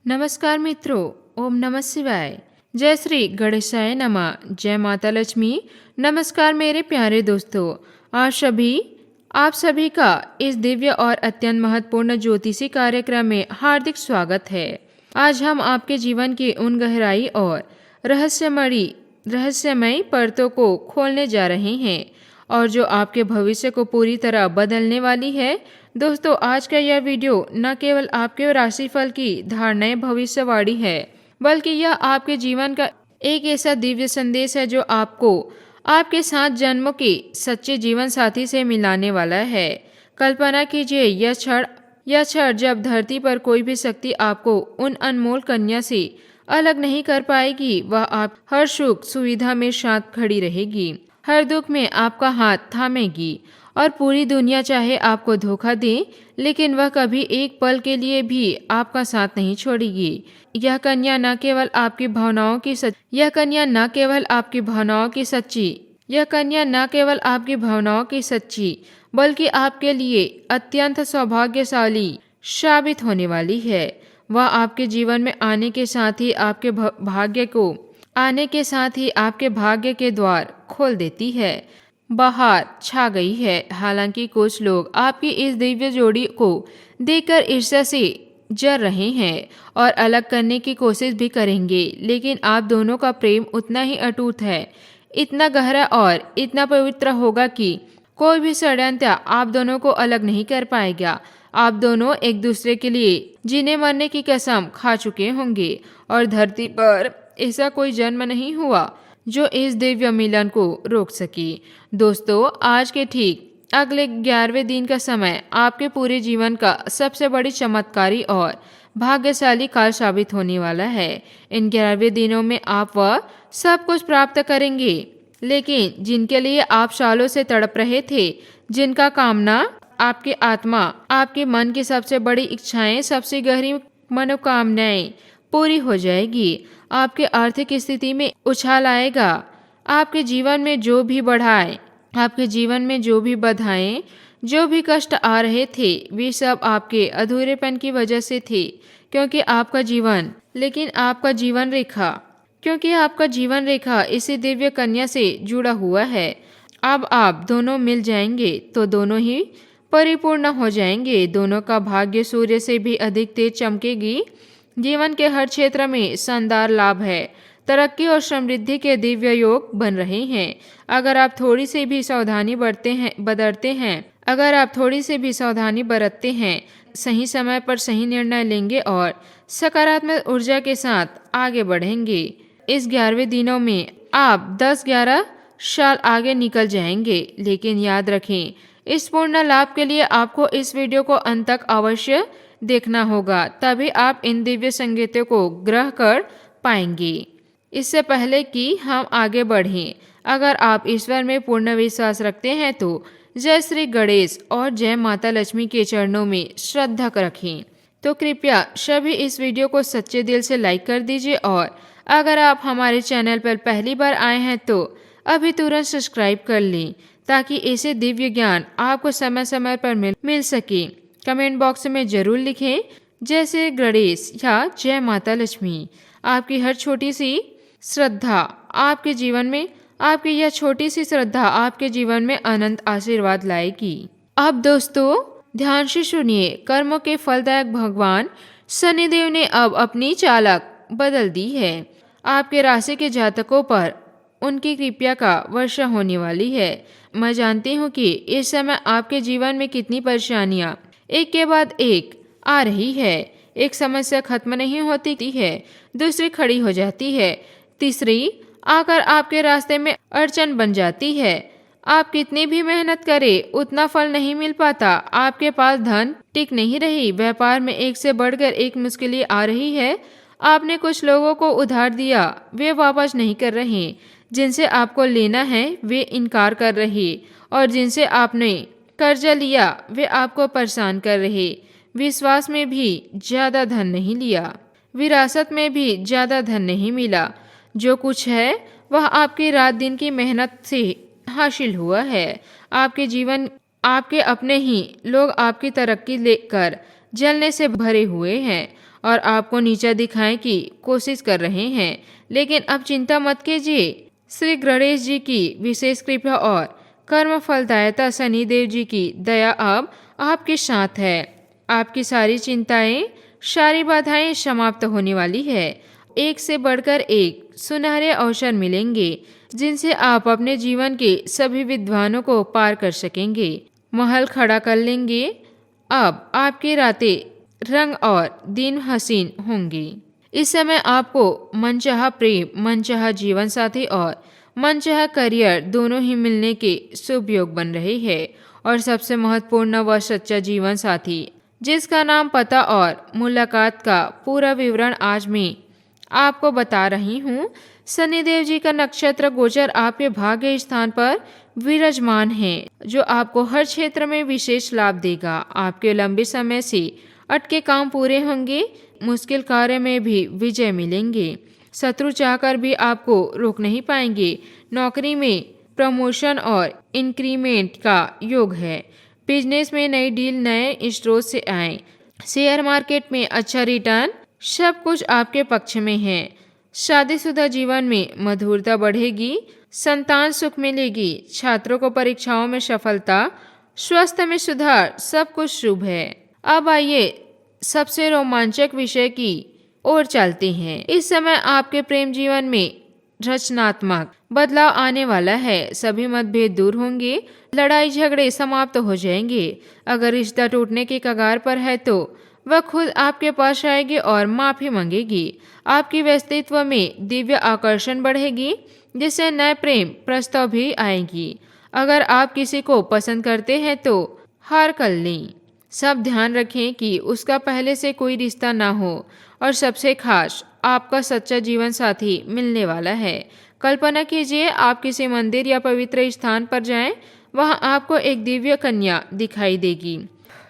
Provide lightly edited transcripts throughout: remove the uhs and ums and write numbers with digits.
नमस्कार मित्रों, ओम नमः शिवाय। जय श्री गणेशाय नमः। जय माता लक्ष्मी। नमस्कार मेरे प्यारे दोस्तों, आप सभी का इस दिव्य और अत्यंत महत्वपूर्ण ज्योतिषी कार्यक्रम में हार्दिक स्वागत है। आज हम आपके जीवन की उन गहराई और रहस्यमयी परतों को खोलने जा रहे हैं और जो आपके भविष्य को पूरी तरह बदलने वाली है। दोस्तों, आज का यह वीडियो न केवल आपके राशिफल की धारणाएं भविष्यवाणी है, बल्कि यह आपके जीवन का एक ऐसा दिव्य संदेश है जो आपको आपके 7 जन्मों के सच्चे जीवन साथी से मिलाने वाला है। कल्पना कीजिए, यह क्षण जब धरती पर कोई भी शक्ति आपको उन अनमोल कन्या से अलग नहीं कर पाएगी। वह आप हर सुख सुविधा में साथ खड़ी रहेगी, हर दुख में आपका हाथ थामेगी और पूरी दुनिया चाहे आपको धोखा दे, लेकिन वह कभी एक पल के लिए भी आपका साथ नहीं छोड़ेगी। यह कन्या न केवल आपकी भावनाओं की सच्ची बल्कि आपके लिए अत्यंत सौभाग्यशाली साबित होने वाली है। वह आपके जीवन में आने के साथ ही आपके भाग्य के द्वार खोल देती है। बहार छा गई है। हालांकि कुछ लोग आपकी इस दिव्य जोड़ी को देखकर ईर्ष्या से जर रहे हैं और अलग करने की कोशिश भी करेंगे, लेकिन आप दोनों का प्रेम उतना ही अटूट है, इतना गहरा और इतना पवित्र होगा कि कोई भी षड्यंत्र आप दोनों को अलग नहीं कर पाएगा। आप दोनों एक दूसरे के लिए जीने मरने की कसम खा चुके होंगे और धरती पर ऐसा कोई जन्म नहीं हुआ जो इस दिव्य मिलन को रोक सके। दोस्तों, आज के ठीक अगले 11वें दिन का समय आपके पूरे जीवन का सबसे बड़ी चमत्कारी और भाग्यशाली काल साबित होने वाला है। इन 11वें दिनों में आप वह सब कुछ प्राप्त करेंगे, लेकिन जिनके लिए आप सालों से तड़प रहे थे, जिनका कामना आपकी आत्मा, आपके मन की सबसे बड़ी इच्छाएं, सबसे गहरी मनोकामनाएं पूरी हो जाएगी। आपके आर्थिक स्थिति में उछाल आएगा। आपके जीवन में जो भी बाधाएं, जो भी कष्ट आ रहे थे, वे सब आपके अधूरेपन की वजह से थे, क्योंकि आपका जीवन रेखा इसी दिव्य कन्या से जुड़ा हुआ है। अब आप दोनों मिल जाएंगे तो दोनों ही परिपूर्ण हो जाएंगे। दोनों का भाग्य सूर्य से भी अधिक तेज चमकेगी। जीवन के हर क्षेत्र में शानदार लाभ है। तरक्की और समृद्धि के दिव्य योग बन रहे हैं। अगर आप थोड़ी सी भी सावधानी बरतते हैं, सही समय पर सही निर्णय लेंगे और सकारात्मक ऊर्जा के साथ आगे बढ़ेंगे, इस 11वें दिनों में आप 10-11 साल आगे निकल जाएंगे। लेकिन याद रखें, इस पूर्ण लाभ के लिए आपको इस वीडियो को अंत तक अवश्य देखना होगा, तभी आप इन दिव्य संकेतों को ग्रह कर पाएंगे। इससे पहले कि हम आगे बढ़ें, अगर आप ईश्वर में पूर्ण विश्वास रखते हैं तो जय श्री गणेश और जय माता लक्ष्मी के चरणों में श्रद्धा रखें। तो कृपया सभी इस वीडियो को सच्चे दिल से लाइक कर दीजिए और अगर आप हमारे चैनल पर पहली बार आए हैं तो अभी तुरंत सब्सक्राइब कर लें, ताकि ऐसे दिव्य ज्ञान आपको समय समय पर मिल सके। कमेंट बॉक्स में जरूर लिखें जय श्री गणेश या जय माता लक्ष्मी। आपकी हर छोटी सी श्रद्धा आपके जीवन में अनंत आशीर्वाद लाएगी। अब दोस्तों, ध्यान से सुनिए। कर्मों के फलदायक भगवान शनिदेव ने अब अपनी चालक बदल दी है। आपके राशि के जातकों पर उनकी कृपा का वर्षा होने वाली है। मैं जानती हूँ कि इस समय आपके जीवन में कितनी परेशानियाँ एक के बाद एक आ रही है। एक समस्या खत्म नहीं होती है, दूसरी खड़ी हो जाती है, तीसरी आकर आपके रास्ते में अड़चन बन जाती है। आप कितनी भी मेहनत करें, उतना फल नहीं मिल पाता। आपके पास धन टिक नहीं रही। व्यापार में एक से बढ़कर एक मुश्किलें आ रही है। आपने कुछ लोगों को उधार दिया, वे वापस नहीं कर रहे। जिनसे आपको लेना है वे इनकार कर रहे, और जिनसे आपने कर्जा लिया वे आपको परेशान कर रहे। विश्वास में भी ज्यादा धन नहीं लिया, विरासत में भी ज्यादा धन नहीं मिला। जो कुछ है वह आपकी रात दिन की मेहनत से हासिल हुआ है। आपके अपने ही लोग आपकी तरक्की लेकर जलने से भरे हुए हैं और आपको नीचा दिखाने की कोशिश कर रहे हैं। लेकिन अब चिंता मत कीजिए। श्री गणेश जी की विशेष कृपा और कर्म फलदायता शनिदेव जी की दया अब आपके साथ है। आपकी सारी चिंताएं, सारी बाधाएं समाप्त होने वाली है। एक से बढ़कर एक सुनहरे अवसर मिलेंगे जिनसे आप अपने जीवन के सभी विद्वानों को पार कर सकेंगे, महल खड़ा कर लेंगे। अब आपकी रातें रंग और दिन हसीन होंगी। इस समय आपको मनचाहा प्रेम, मनचाहा जीवन साथी और मनचाहा करियर दोनों ही मिलने के शुभ योग बन रहे हैं। और सबसे महत्वपूर्ण वह सच्चा जीवन साथी जिसका नाम, पता और मुलाकात का पूरा विवरण आज मैं आपको बता रही हूँ। शनिदेव जी का नक्षत्र गोचर आपके भाग्य स्थान पर विराजमान है, जो आपको हर क्षेत्र में विशेष लाभ देगा। आपके लंबे समय से अटके काम पूरे होंगे, मुश्किल कार्य में भी विजय मिलेंगे। शत्रु चाहकर भी आपको रोक नहीं पाएंगे। नौकरी में प्रमोशन और इंक्रीमेंट का योग है। बिजनेस में नई डील नए स्रोत से आए। शेयर मार्केट में अच्छा रिटर्न, सब कुछ आपके पक्ष में है। शादीशुदा जीवन में मधुरता बढ़ेगी, संतान सुख मिलेगी। छात्रों को परीक्षाओं में सफलता, स्वास्थ्य में सुधार, सब कुछ शुभ है। अब आइए सबसे रोमांचक विषय की ओर चलते हैं। इस समय आपके प्रेम जीवन में रचनात्मक बदलाव आने वाला है। सभी मतभेद दूर होंगे, लड़ाई झगड़े समाप्त हो जाएंगे। अगर रिश्ता टूटने के कगार पर है तो वह खुद आपके पास आएगी और माफी मांगेगी। आपकी व्यक्तित्व में दिव्य आकर्षण बढ़ेगी, जिससे नए प्रेम प्रस्ताव भी आएगी। अगर आप किसी को पसंद करते हैं तो हार कर लें। सब ध्यान रखें कि उसका पहले से कोई रिश्ता ना हो। और सबसे खास, आपका सच्चा जीवन साथी मिलने वाला है। कल्पना कीजिए आप किसी मंदिर या पवित्र स्थान पर जाएं, वहां आपको एक दिव्य कन्या दिखाई देगी।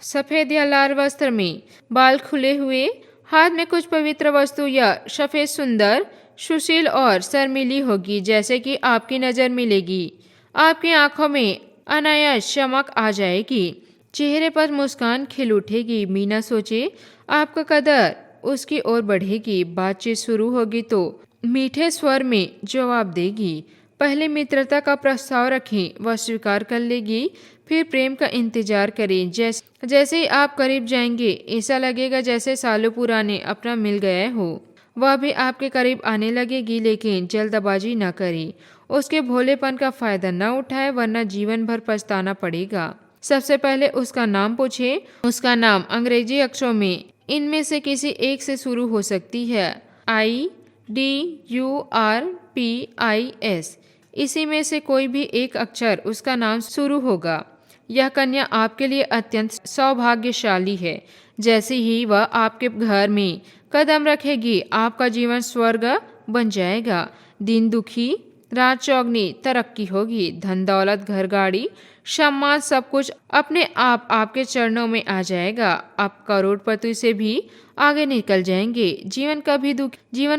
सफेद या लाल वस्त्र में, बाल खुले हुए, हाथ में कुछ पवित्र वस्तु या सफेद, सुंदर, सुशील और शर्मीली होगी। जैसे कि आपकी नजर मिलेगी, आपकी आंखों में अनायास चमक आ जाएगी, चेहरे पर मुस्कान खिल उठेगी। बिना सोचे आपका कदर उसकी ओर बढ़ेगी। बातचीत शुरू होगी तो मीठे स्वर में जवाब देगी। पहले मित्रता का प्रस्ताव रखें, वह स्वीकार कर लेगी। फिर प्रेम का इंतजार करें। जैसे ही आप करीब जाएंगे, ऐसा लगेगा जैसे सालों पुराने अपना मिल गया हो। वह भी आपके करीब आने लगेगी, लेकिन जल्दबाजी न करें। उसके भोलेपन का फायदा न उठाए, वरना जीवन भर पछताना पड़ेगा। सबसे पहले उसका नाम पूछे। उसका नाम अंग्रेजी अक्षरों में इनमें से किसी एक से शुरू हो सकती है। IDURPIS, इसी में से कोई भी एक अक्षर उसका नाम शुरू होगा। यह कन्या आपके लिए अत्यंत सौभाग्यशाली है। जैसे ही वह आपके घर में कदम रखेगी, आपका जीवन स्वर्ग बन जाएगा। दिन दुखी, रात चौगनी तरक्की होगी। धन दौलत, घर गाड़ी, सम्मान, सब कुछ अपने आप आपके चरणों में आ जाएगा। आप करोड़पति से भी आगे निकल जाएंगे। जीवन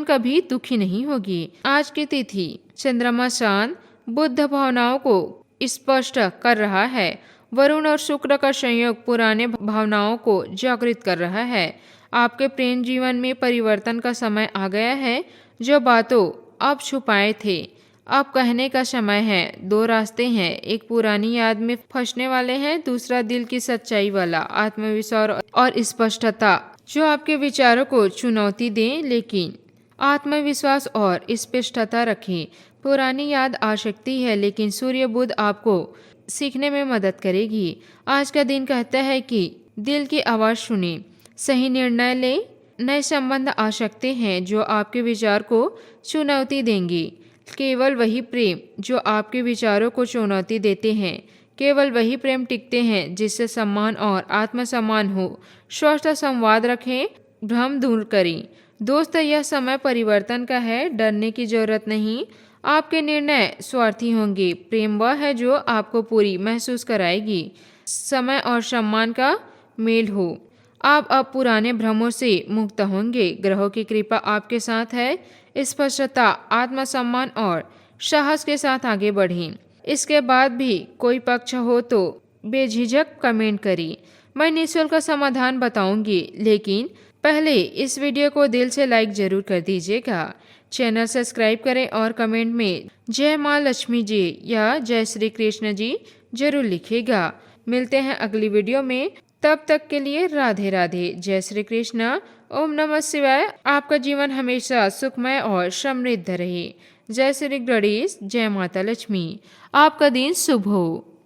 कभी दुखी नहीं होगी। आज की तिथि चंद्रमा चांद बुद्ध भावनाओं को स्पष्ट कर रहा है। वरुण और शुक्र का संयोग पुराने भावनाओं को जागृत कर रहा है। आपके प्रेम जीवन में परिवर्तन का समय आ गया है। जो बातों आप छुपाए थे, अब कहने का समय है। दो रास्ते हैं, एक पुरानी याद में फंसने वाले हैं, दूसरा दिल की सच्चाई वाला आत्मविश्वास और स्पष्टता जो आपके विचारों को चुनौती दें, लेकिन आत्मविश्वास और स्पष्टता रखें। पुरानी याद आ सकती है, लेकिन सूर्य बुध आपको सीखने में मदद करेगी। आज का दिन कहता है कि दिल की आवाज़ सुने, सही निर्णय ले। नए संबंध आ सकते हैं जो आपके विचार को चुनौती देंगे। केवल वही प्रेम जो आपके विचारों को चुनौती देते हैं, केवल वही प्रेम टिकते हैं जिससे सम्मान और आत्मसम्मान हो। स्वस्थ संवाद रखें, भ्रम दूर करें। दोस्त, यह समय परिवर्तन का है, डरने की जरूरत नहीं। आपके निर्णय स्वार्थी होंगे। प्रेम वह है जो आपको पूरी महसूस कराएगी। समय और सम्मान का मेल हो। आप अब पुराने भ्रमों से मुक्त होंगे। ग्रहों की कृपा आपके साथ है। स्पष्टता, आत्मसम्मान और साहस के साथ आगे बढ़ें। इसके बाद भी कोई पक्ष हो तो बेझिझक कमेंट करें। मैं निःशुल्क समाधान बताऊंगी, लेकिन पहले इस वीडियो को दिल से लाइक जरूर कर दीजिएगा। चैनल सब्सक्राइब करें और कमेंट में जय माँ लक्ष्मी जी या जय श्री कृष्ण जी जरूर लिखिएगा। मिलते हैं अगली वीडियो में, तब तक के लिए राधे राधे, जय श्री कृष्ण, ओम नमः शिवाय। आपका जीवन हमेशा सुखमय और समृद्ध रहे। जय श्री गणेश, जय माता लक्ष्मी। आपका दिन शुभ हो।